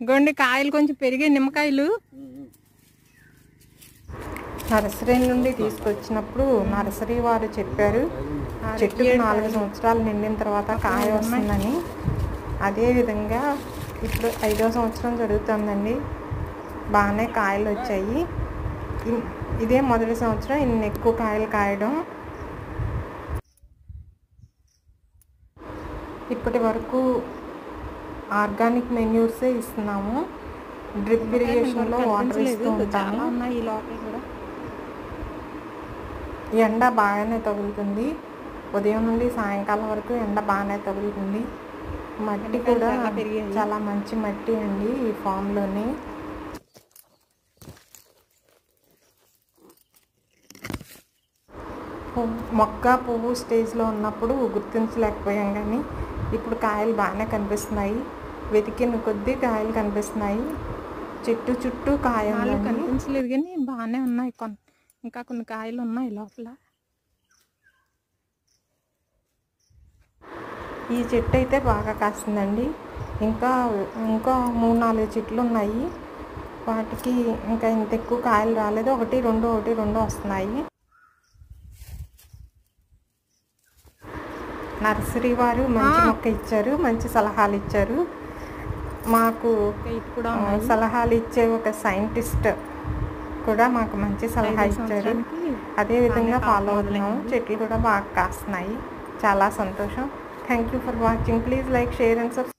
గొండి కాయలు కొంచెం పెరిగే నిమ్మకాయలు నర్సరీ నుండి తీసుకొచ్చినప్పుడు నర్సరీ వారు చెప్పారు చెట్టుకి 4 సంవత్సరాలు నిండిన తర్వాత కాయ వస్తుందని. అదేవిధంగా ఇప్పుడు 5వ సంవత్సరం జరుగుతుందండి. బాగానే కాయలు వచ్చాయి. ఇదే మొదటి సంవత్సరం ఇన్ని ఎక్కువ కాయలు కాయడం. ఇప్పటి వరకు ఆర్గానిక్ మెన్యూర్సే ఇస్తున్నాము. డ్రిప్ ఇరిగేషన్లో వాటర్ ఇస్తూ ఉంటాము. ఎండ బాగానే తగులుతుంది. ఉదయం నుండి సాయంకాలం వరకు ఎండ బాగానే తగులుతుంది. మట్టి కూడా చాలా మంచి మట్టి అండి ఈ ఫామ్లోని. మొక్క పువ్వు స్టేజ్లో ఉన్నప్పుడు గుర్తించలేకపోయాం, కానీ ఇప్పుడు కాయలు బాగానే కనిపిస్తున్నాయి. వెతికిన కొద్దీ కాయలు కనిపిస్తున్నాయి. చెట్టు చుట్టూ కాయలు కనిపించలేదు కానీ బాగానే ఉన్నాయి. ఇంకా కొన్ని కాయలు ఉన్నాయి లోపల. ఈ చెట్టు అయితే బాగా కాస్తుందండి. ఇంకా 3-4 చెట్లు ఉన్నాయి. వాటికి ఇంకా ఇంత ఎక్కువ కాయలు రాలేదు. 1-2 వస్తున్నాయి. నర్సరీ వారు మంచి మొక్క ఇచ్చారు, మంచి సలహాలు ఇచ్చారు. మాకు సలహాలు ఇచ్చే ఒక సైంటిస్ట్ కూడా మాకు మంచి సలహా ఇచ్చారు. అదేవిధంగా ఫాలో అవుతున్నాము. చెట్లు కూడా బాగా కాస్తున్నాయి. చాలా సంతోషం. Thank you for watching. Please like, share and subscribe.